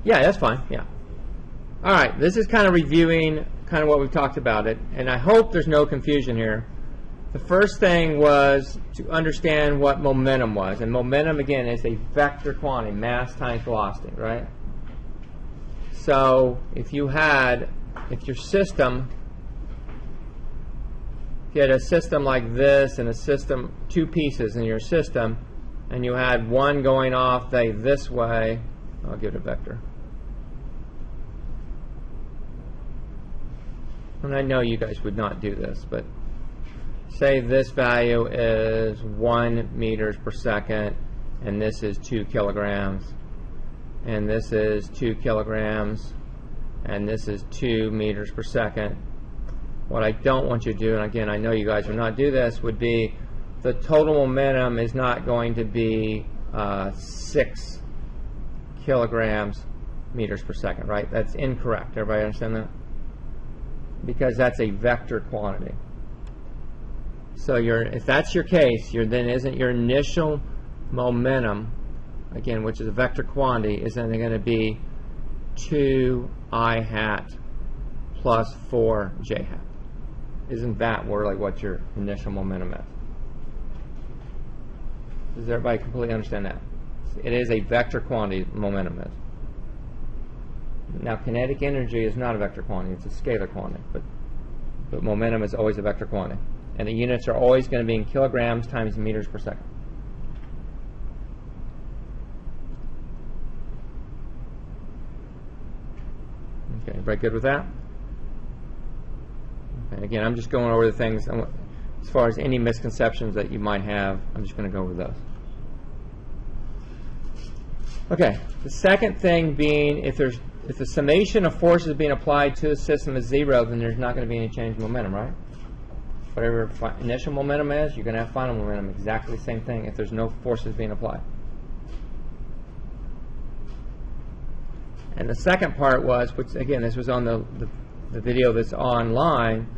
Yeah, that's fine. Yeah. All right. This is kind of reviewing kind of what we've talked about it, and I hope there's no confusion here. The first thing was to understand what momentum was, and momentum again is a vector quantity, mass times velocity, right? So if you had a system like this and a system, two pieces in your system, and you had one going off this way, I'll give it a vector. And I know you guys would not do this, but say this value is 1 meters per second, and this is 2 kilograms, and this is 2 kilograms, and this is 2 meters per second. What I don't want you to do, and again, I know you guys would not do this, would be the total momentum is not going to be 6 kilograms meters per second, right? That's incorrect. Everybody understand that? Because that's a vector quantity. So if that's your case, then isn't your initial momentum, again, which is a vector quantity, isn't it going to be 2I hat plus 4j hat? Isn't that really what your initial momentum is? Does everybody completely understand that? It is a vector quantity, momentum is. Now, kinetic energy is not a vector quantity, it's a scalar quantity, but momentum is always a vector quantity. And the units are always going to be in kilograms times meters per second. Okay, everybody good with that? Okay, again, I'm just going over the things, as far as any misconceptions that you might have, I'm just going to go over those. Okay, the second thing being, if the summation of forces being applied to the system is 0, then there's not going to be any change in momentum, right? Whatever initial momentum is, you're going to have final momentum, exactly the same thing if there's no forces being applied. And the second part was, which again, this was on the video that's online,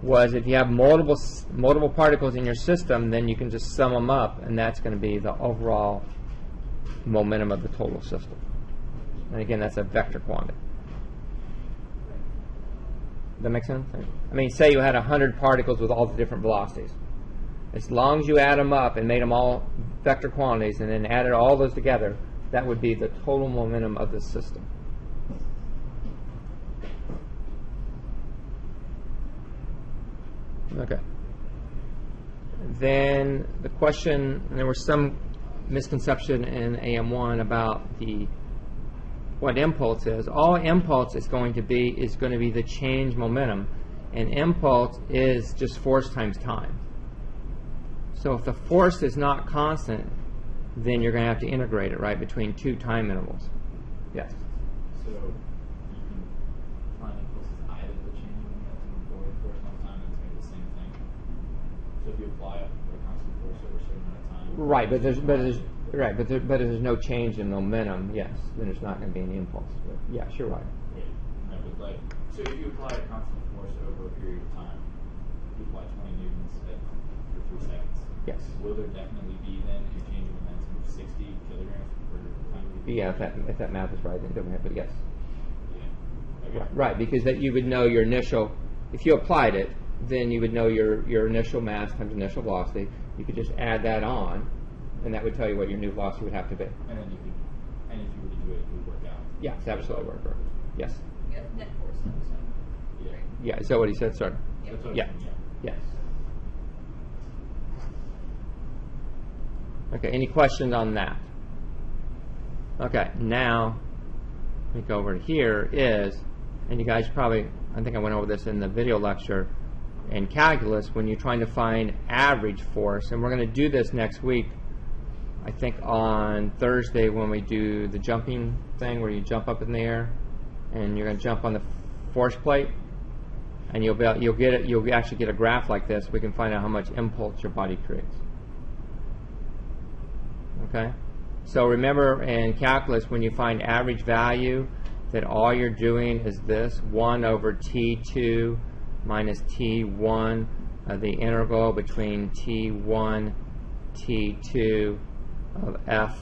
was if you have multiple particles in your system, then you can just sum them up, and that's going to be the overall momentum of the total system. And again, that's a vector quantity. Does that make sense? I mean, say you had 100 particles with all the different velocities. As long as you add them up and made them all vector quantities and then added all those together, that would be the total momentum of the system. Okay. Then the question, and there was some misconception in AM1 about what impulse is. All impulse is going to be the change momentum, and impulse is just force times time. So if the force is not constant, then you're going to have to integrate it, right, between two time intervals. Yes. So you can find impulse as either the change momentum or force on time, and it's going to be the same thing. So if you apply a constant force over a certain amount of time. Right, but there's no change in momentum. Yes, then there's not going to be any impulse. But yes, you're right. Wait, no, but so if you apply a constant force over a period of time, you apply 20 newtons for 3 seconds. Yes. Will there definitely be then a change in momentum of 60 kilograms per time? Yeah, if that math is right, then don't have. But yes. Yeah. Okay. Right, because that you would know your initial. If you applied it, then you would know your initial mass times initial velocity. You could just add that on, and that would tell you what your new velocity would have to be. And then if you were to do it, it would work out. Yes, absolutely work. Yes. Yeah, net force. So. Yeah. Yeah. Is that what he said? Sorry. That's what Yeah. Yes. Okay. Any questions on that? Okay. Now, let me go over to here. And you guys probably, I think I went over this in the video lecture. In calculus, when you're trying to find average force, and we're going to do this next week, I think on Thursday when we do the jumping thing where you jump up in the air and you're going to jump on the force plate, and you'll actually get a graph like this. We can find out how much impulse your body creates. Okay, so remember in calculus when you find average value that all you're doing is this 1 over T2 minus T1, the integral between T1, T2 of f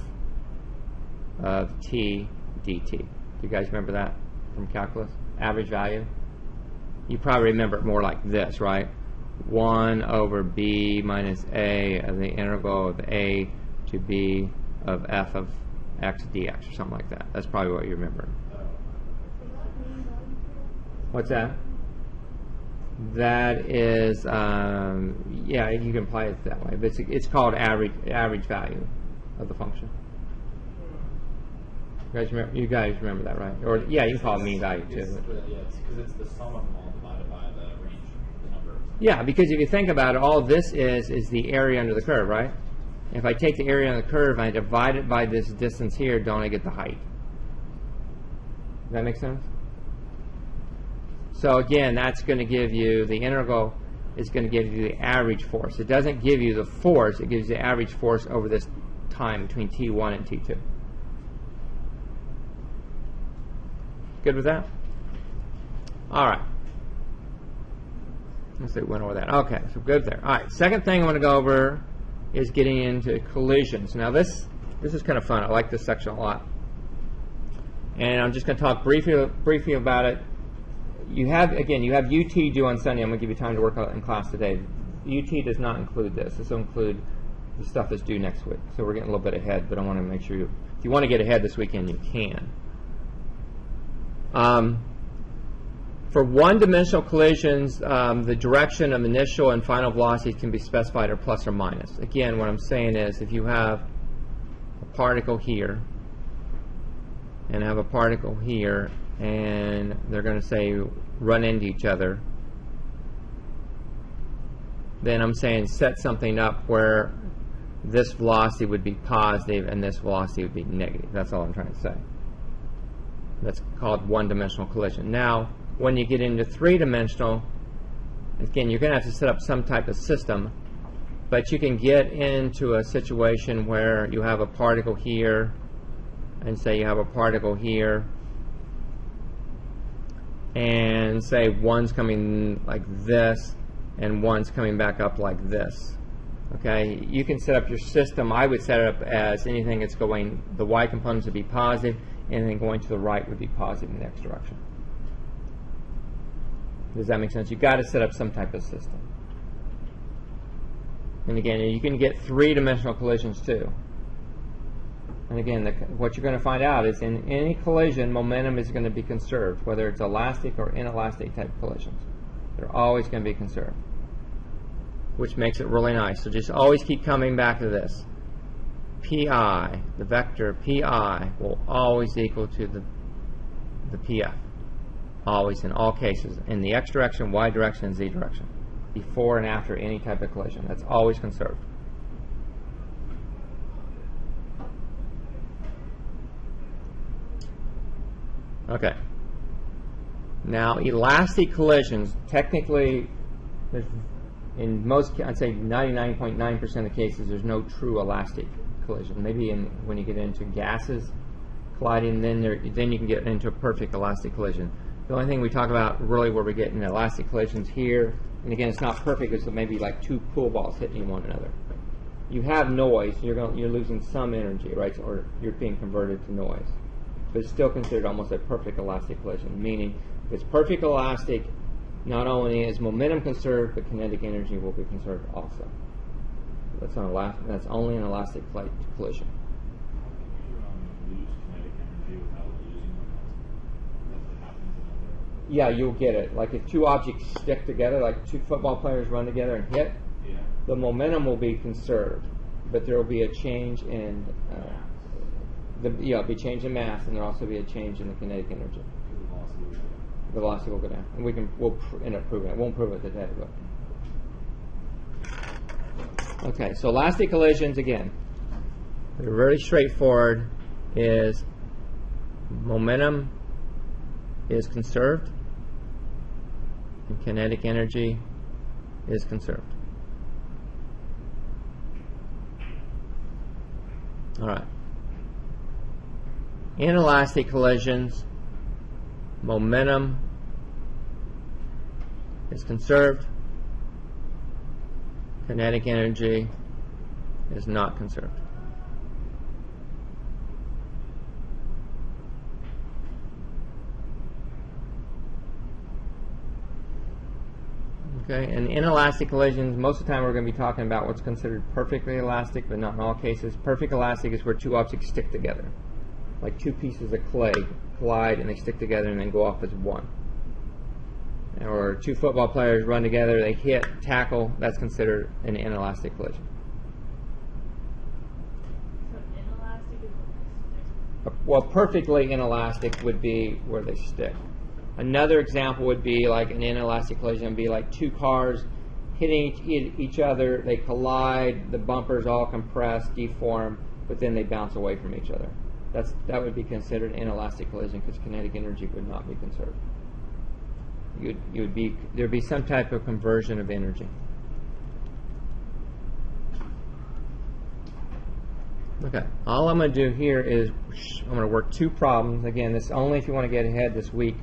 of T dt. Do you guys remember that from calculus? Average value? You probably remember it more like this, right? 1 over b minus a of the integral of a to b of f of x dx, or something like that. That's probably what you remember. What's that? That is, yeah, you can apply it that way, but it's called average value of the function. You guys remember that, right? Or yeah, you can call it mean value too. Yeah, it's because it's the sum of them all divided by the range, the number. Yeah, because if you think about it, all this is the area under the curve, right? If I take the area under the curve and I divide it by this distance here, don't I get the height? Does that make sense? So again, that's going to give you, the integral is going to give you the average force. It doesn't give you the force, it gives you the average force over this time between T1 and T2. Good with that? All right. Let's see, went over that. Okay, so good there. All right, second thing I want to go over is getting into collisions. Now this is kind of fun. I like this section a lot. And I'm just going to talk briefly about it. You have UT due on Sunday. I'm going to give you time to work on it in class today. UT does not include this. This will include the stuff that's due next week. So we're getting a little bit ahead, but I want to make sure if you want to get ahead this weekend, you can. For one-dimensional collisions, the direction of initial and final velocities can be specified as plus or minus. Again, what I'm saying is if you have a particle here and have a particle here, and they're going to say run into each other, then I'm saying set something up where this velocity would be positive and this velocity would be negative. That's all I'm trying to say. That's called one-dimensional collision. Now, when you get into three-dimensional, again, you're going to have to set up some type of system, but you can get into a situation where you have a particle here, and say you have a particle here, and say one's coming like this, and one's coming back up like this. Okay, you can set up your system. I would set it up as anything that's going, the y components would be positive, anything going to the right would be positive in the x direction. Does that make sense? You've got to set up some type of system. And again, you can get three-dimensional collisions too. And again, what you're going to find out is in any collision, momentum is going to be conserved, whether it's elastic or inelastic type collisions. They're always going to be conserved, which makes it really nice. So just always keep coming back to this. Pi, the vector Pi, will always equal to the Pf. Always, in all cases, in the x direction, y direction, and z direction, before and after any type of collision. That's always conserved. Okay. Now, elastic collisions, technically, in most, I'd say 99.9% of cases, there's no true elastic collision. Maybe when you get into gases colliding, then you can get into a perfect elastic collision. The only thing we talk about really where we get in elastic collisions here, and again, it's not perfect, is maybe like two pool balls hitting one another. You have noise, you're losing some energy, right? Or you're being converted to noise. But it's still considered almost a perfect elastic collision, meaning if it's perfect elastic, not only is momentum conserved, but kinetic energy will be conserved also. That's only an elastic collision. Lose kinetic energy without losing momentum. That happens in other. Yeah, you'll get it. Like if two objects stick together, like two football players run together and hit, the momentum will be conserved, but there will be a change in be change in mass, and there will also be a change in the kinetic energy. The velocity will go down, and we'll end up proving it. Won't prove it today, but okay. So elastic collisions again, they're very straightforward. Is momentum is conserved, and kinetic energy is conserved. All right. Inelastic collisions, momentum is conserved, kinetic energy is not conserved. Okay, and inelastic collisions, most of the time we're going to be talking about what's considered perfectly elastic, but not in all cases. Perfect elastic is where two objects stick together, like two pieces of clay collide and they stick together and then go off as one. Or two football players run together, they hit, tackle, that's considered an inelastic collision. So inelastic is when they stick. Well, perfectly inelastic would be where they stick. Another example would be like an inelastic collision would be like two cars hitting each other, they collide, the bumpers all compress, deform, but then they bounce away from each other. That would be considered an inelastic collision because kinetic energy would not be conserved. There'd be some type of conversion of energy. Okay, all I'm going to do here is I'm going to work two problems. Again, this is only if you want to get ahead this week,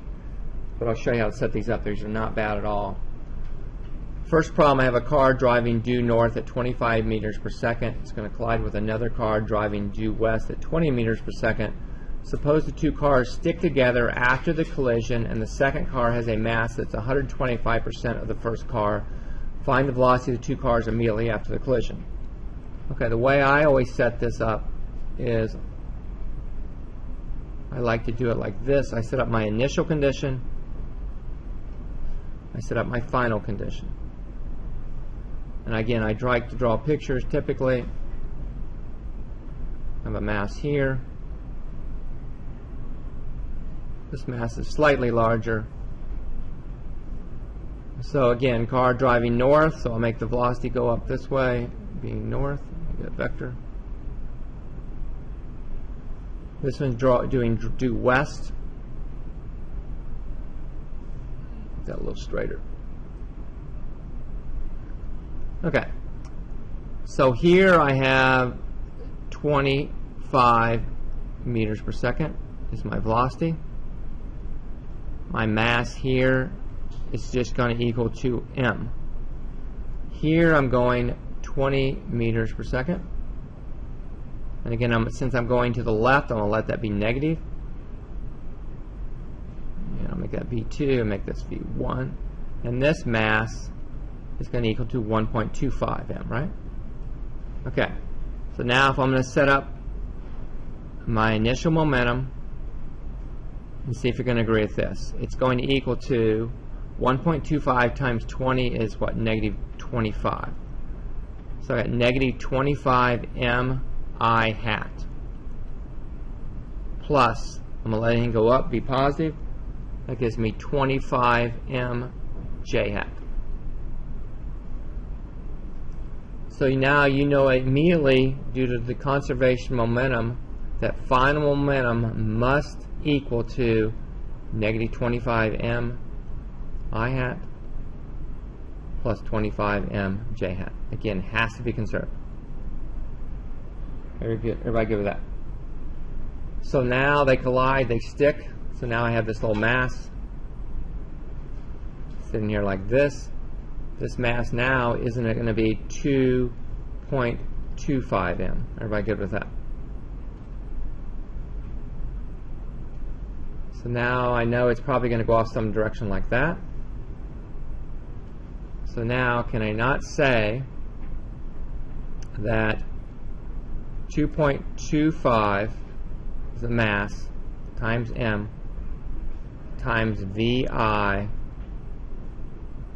but I'll show you how to set these up. These are not bad at all. First problem, I have a car driving due north at 25 meters per second. It's going to collide with another car driving due west at 20 meters per second. Suppose the two cars stick together after the collision and the second car has a mass that's 125% of the first car. Find the velocity of the two cars immediately after the collision. Okay, the way I always set this up is I like to do it like this. I set up my initial condition. I set up my final condition. And again, I like to draw pictures typically. I have a mass here. This mass is slightly larger. So again, car driving north, so I'll make the velocity go up this way, being north. Get a vector. This one's doing due west. Make that a little straighter. Okay. So here I have 25 meters per second is my velocity. My mass here is just going to equal to m. Here I'm going 20 meters per second. And again, since I'm going to the left, I'm going to let that be negative. And I'll make that V2 and make this V1. And this mass is going to equal to 1.25 m, right? Okay. So now if I'm going to set up my initial momentum, and see if you're going to agree with this. It's going to equal to 1.25 times 20 is what? Negative 25. So I got negative 25 m I hat. Plus, I'm going to let it go up, be positive. That gives me 25 m j hat. So now you know immediately, due to the conservation momentum, that final momentum must equal to negative 25 m I hat plus 25 m j hat. Again, has to be conserved. Everybody good with that? So now they collide, they stick. So now I have this little mass sitting here like this. This mass now, isn't it going to be 2.25 m? Everybody good with that? So now I know it's probably going to go off some direction like that. So now can I not say that 2.25 is the mass times m times vi,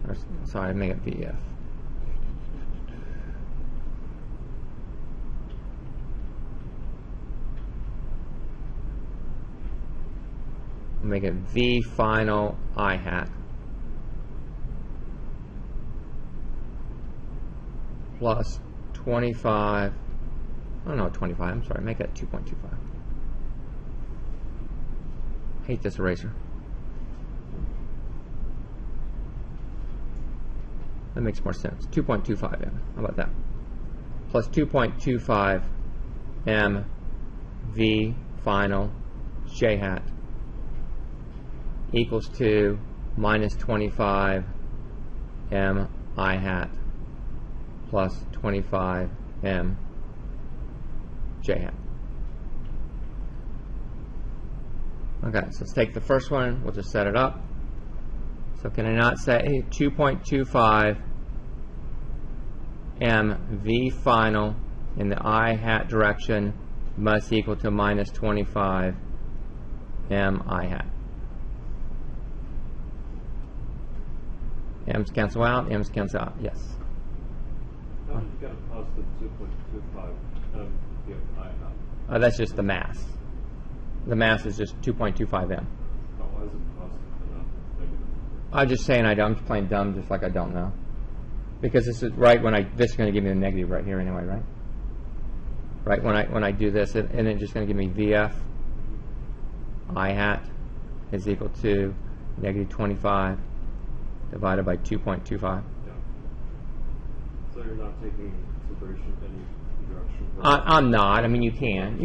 or sorry, make it vf. Make it v final I hat plus 25, oh no, 25, I'm sorry, make that 2.25. Hate this eraser. That makes more sense. 2.25 m. How about that? Plus 2.25 m v final j hat equals to minus 25 m I hat plus 25 m j hat. Okay, so let's take the first one. We'll just set it up. So can I not say 2.25 mv final in the I hat direction must equal to minus 25 m I hat? M's cancel out, M's cancel out, yes. How did you get a positive 2.25 give I hat? That's just the mass. The mass is just 2.25 m. Oh, why is it positive and not negative? I'm just saying I'm just playing dumb, just like I don't know. Because this is right when this is going to give me the negative right here anyway, right? Right when I do this, and it's just going to give me VF I hat is equal to negative 25 divided by 2.25. Yeah. So you're not taking into consideration any direction? I'm not. I mean, you can.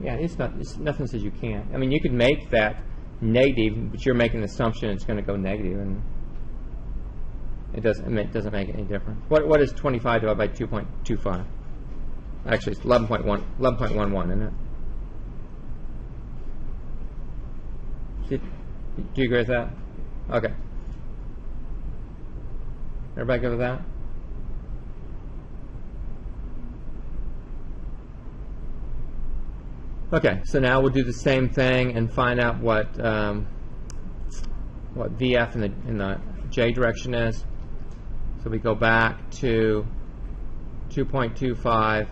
Yeah, it's nothing says you can't. I mean, you could make that negative, but you're making the assumption it's going to go negative, and it doesn't make any difference. What is 25 divided by 2.25? Actually, it's 11.11, isn't it? Do you agree with that? Okay. Everybody good with that? Okay, so now we'll do the same thing and find out what VF in the J direction is. So we go back to 2.25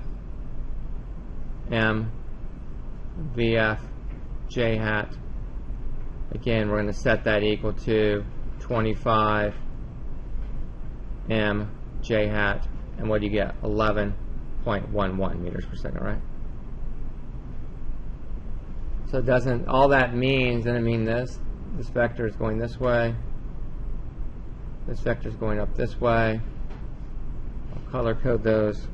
m VF J hat. Again, we're going to set that equal to 25 m J hat, and what do you get? 11.11 meters per second, right? So it doesn't, all that means, doesn't mean this vector is going this way, this vector is going up this way. I'll color code those.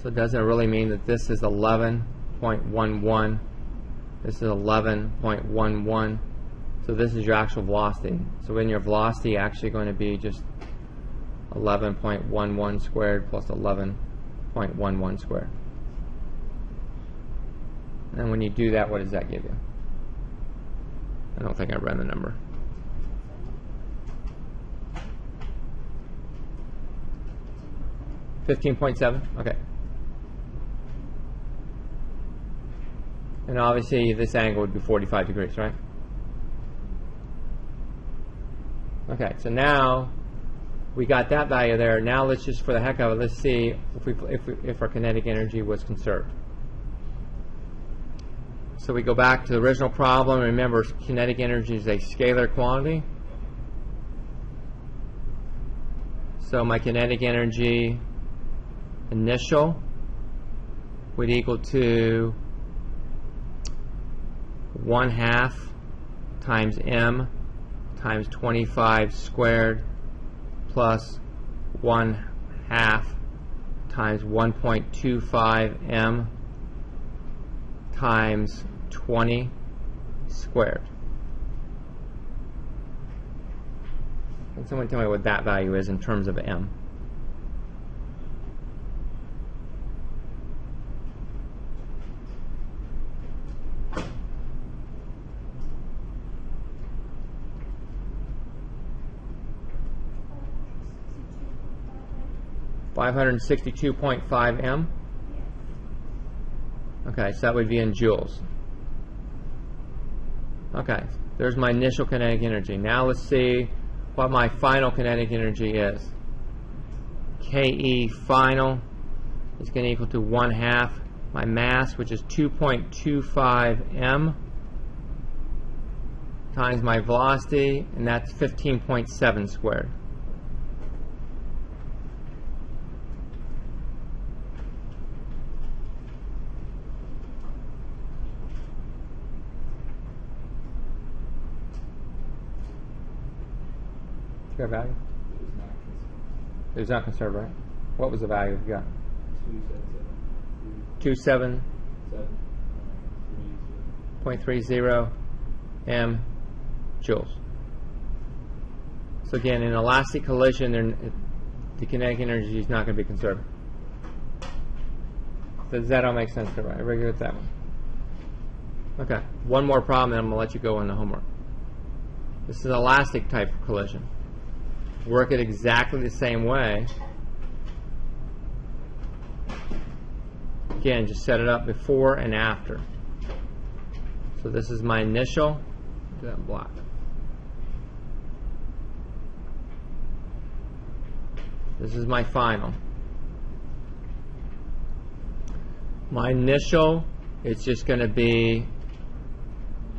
So it doesn't really mean that this is 11.11, this is 11.11, so this is your actual velocity. So when your velocity actually going to be just 11.11 squared plus 11.11 squared. And when you do that, what does that give you? I don't think I ran the number. $15.7? Okay. And obviously this angle would be 45 degrees, right? Okay, so now we got that value there. Now let's just, for the heck of it, let's see if our kinetic energy was conserved. So we go back to the original problem. Remember, kinetic energy is a scalar quantity. So my kinetic energy initial would equal to 1/2 times m times 25 squared plus 1/2 times 1.25 m times 20 squared. Can someone tell me what that value is in terms of m? $562.5 m. Okay, so that would be in joules. Okay, there's my initial kinetic energy. Now let's see what my final kinetic energy is. KE final is going to equal to 1/2 my mass, which is 2.25 m, times my velocity, and that's 15.7 squared. Fair value? It was not conserved, right? What was the value you got? 27.30 m joules. So again, in an elastic collision, the kinetic energy is not going to be conserved. Does that all make sense? Everybody agree with that one? Okay. One more problem, and I'm going to let you go on the homework. This is an elastic type of collision. Work it exactly the same way. Again, just set it up before and after. So this is my initial. Do that in black. This is my final. My initial, it's just going to be,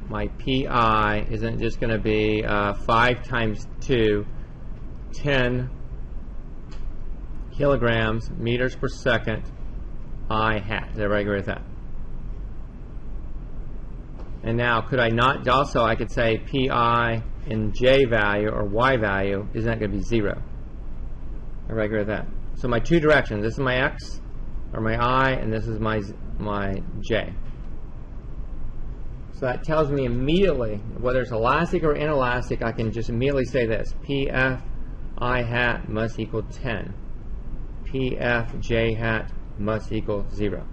my PI isn't just going to be 5 times 2, 10 kilograms, meters per second, I hat. Does everybody agree with that? And now, could I not, also I could say PI in J value or Y value is not going to be 0. Everybody agree with that? So my two directions, this is my X, or my I, and this is my J. So that tells me immediately, whether it's elastic or inelastic, I can just immediately say this. PF I hat must equal 10. PF J hat must equal 0.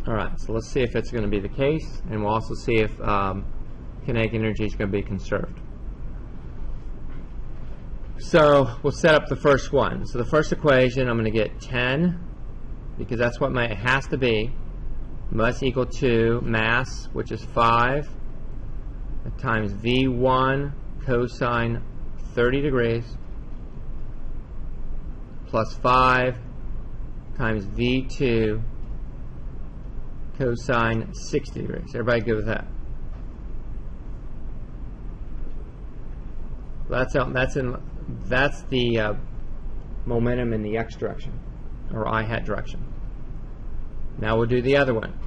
Alright, so let's see if it's going to be the case, and we'll also see if kinetic energy is going to be conserved. So we'll set up the first one. So the first equation, I'm going to get 10, because that's what it has to be, must equal to mass, which is 5, times V1 cosine 30 degrees, plus 5 times V2 cosine 60 degrees. Everybody good with that? That's the momentum in the x direction, or I hat direction. Now we'll do the other one.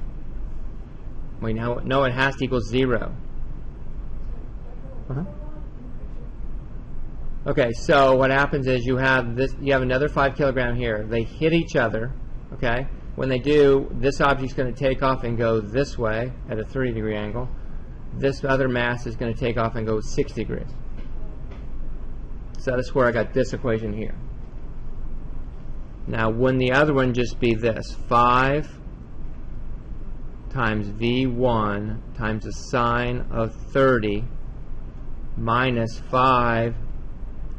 We now know it has to equal 0. Okay, so what happens is you have this. You have another 5 kilogram here. They hit each other. Okay. When they do, this object's going to take off and go this way at a 30-degree angle. This other mass is going to take off and go 60 degrees. So that's where I got this equation here. Now, wouldn't the other one just be this? 5 times V1 times the sine of 30 minus 5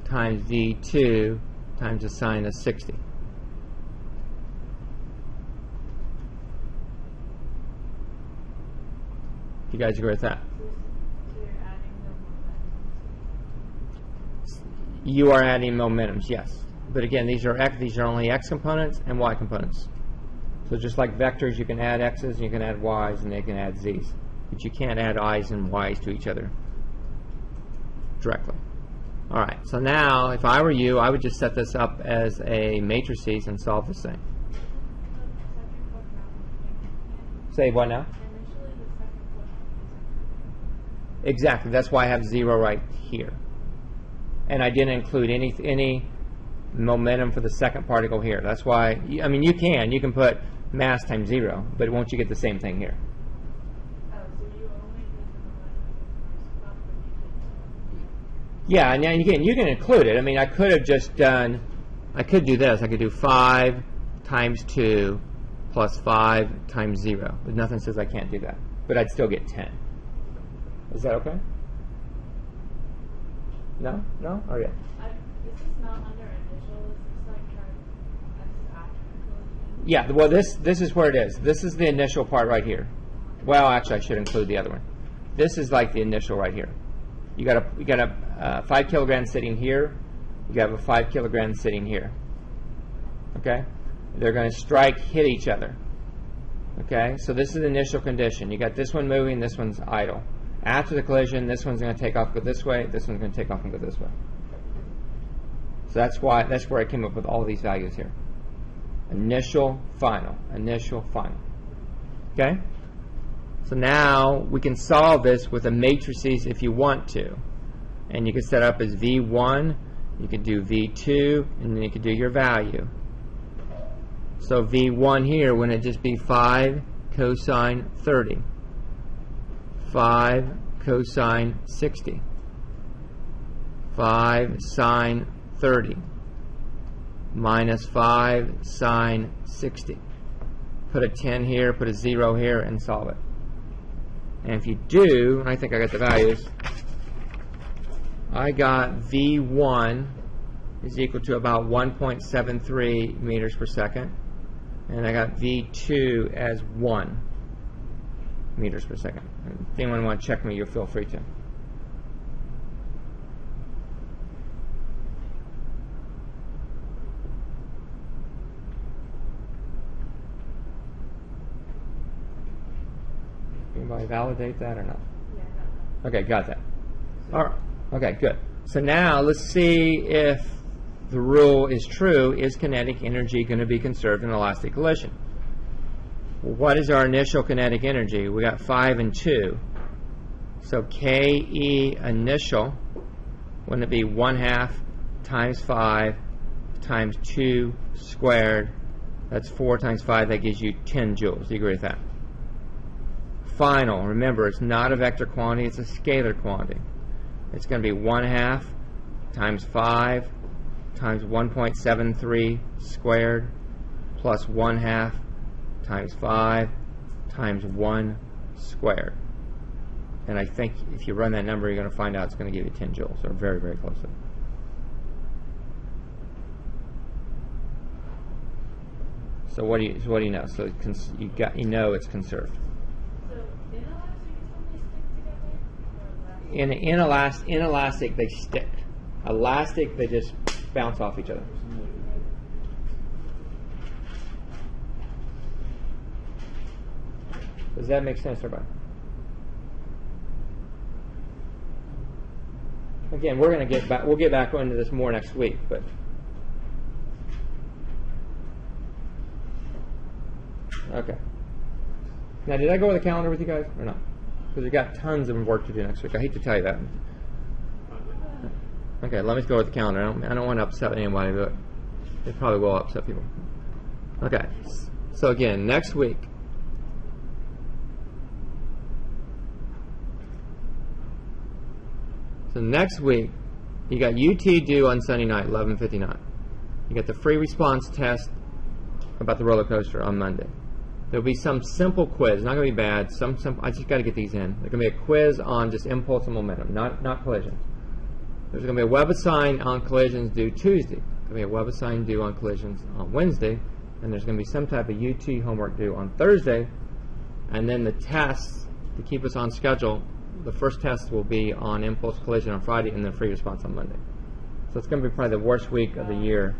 times V2 times the sine of 60. You guys agree with that? You are adding momentums, yes. But again, these are only x components and y components. So just like vectors, you can add x's, and you can add y's, and they can add z's. But you can't add i's and y's to each other directly. All right, so now, if I were you, I would just set this up as a matrices and solve this thing. Say what now? Exactly, that's why I have 0 right here. And I didn't include any momentum for the second particle here. That's why, I mean, you can put mass times 0, but won't you get the same thing here? Oh, so you only do the momentum. Yeah, and again, you can include it. I mean, I could have just done, I could do this. I could do 5 times 2 plus 5 times 0. But nothing says I can't do that. But I'd still get 10. Is that okay? No? No? Oh, yeah. This is not under initial. This is like this is after the collision. Yeah, well, this is where it is. This is the initial part right here. Well, actually, I should include the other one. This is like the initial right here. You got a 5 kilograms sitting here. You have a 5 kilograms sitting here. Okay? They're going to hit each other. Okay? So this is the initial condition. You got this one moving, this one's idle. After the collision, this one's going to take off, go this way. This one's going to take off and go this way. So that's where I came up with all of these values here. Initial, final. Initial, final. Okay? So now we can solve this with a matrices if you want to. And you can set up as V1, you could do V2, and then you could do your value. So V1 here, wouldn't it just be 5 cosine 30? 5 cosine 60, 5 sine 30, minus 5 sine 60. Put a 10 here, put a 0 here, and solve it. And if you do, I think I got the values, I got V1 is equal to about 1.73 meters per second. And I got V2 as 1 meters per second. If anyone want to check me, you'll feel free to. Anybody validate that or not? Yeah, I got that. Okay, got that. All right. Okay, good. So now let's see if the rule is true. Is kinetic energy going to be conserved in elastic collision? Well, what is our initial kinetic energy? We got 5 and 2. So KE initial, wouldn't it be 1/2 times 5 times 2 squared? That's 4 times 5. That gives you 10 joules. Do you agree with that? Final, remember, it's not a vector quantity, it's a scalar quantity. It's going to be 1/2 times 5 times 1.73 squared plus 1/2 times 5 times 1 squared. And I think if you run that number, you're going to find out it's going to give you 10 joules, or very, very close to it. So what do you know? So you know it's conserved. So inelastic is when they stick together? Or elastic? Inelastic, they stick. Elastic, they just bounce off each other. Does that make sense, everybody? Again, we're going to get back. We'll get back into this more next week, but okay. Now, did I go over the calendar with you guys or not? Because we've got tons of work to do next week. I hate to tell you that. Okay, let me go with the calendar. I don't want to upset anybody, but it probably will upset people. Okay, so again, next week. So next week, you got UT due on Sunday night, 11:59. You got the free response test about the roller coaster on Monday. There'll be some simple quiz, not going to be bad. I just got to get these in. There's going to be a quiz on just impulse and momentum, not collisions. There's going to be a web assign on collisions due Tuesday. There's going to be a web assign due on collisions on Wednesday, and there's going to be some type of UT homework due on Thursday, and then the tests to keep us on schedule. The first test will be on impulse collision on Friday, and then free response on Monday. So it's going to be probably the worst week of the year.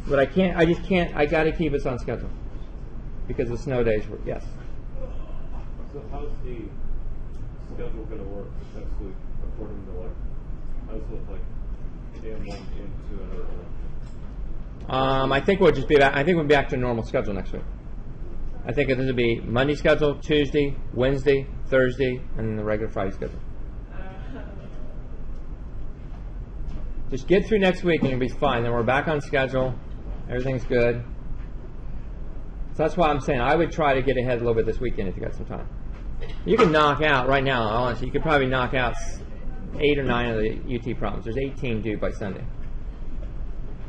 But I got to keep us on schedule because the snow days were, yes. So how's the schedule going to work next week according to how's it look like AM1 into another one? I think we'll just be back. I think we'll be back to a normal schedule next week. I think this will be Monday schedule, Tuesday, Wednesday, Thursday, and then the regular Friday schedule. Just get through next week and you'll be fine. Then we're back on schedule. Everything's good. So that's why I'm saying I would try to get ahead a little bit this weekend if you got some time. You can knock out, right now, honestly, you could probably knock out 8 or 9 of the UT problems. There's 18 due by Sunday.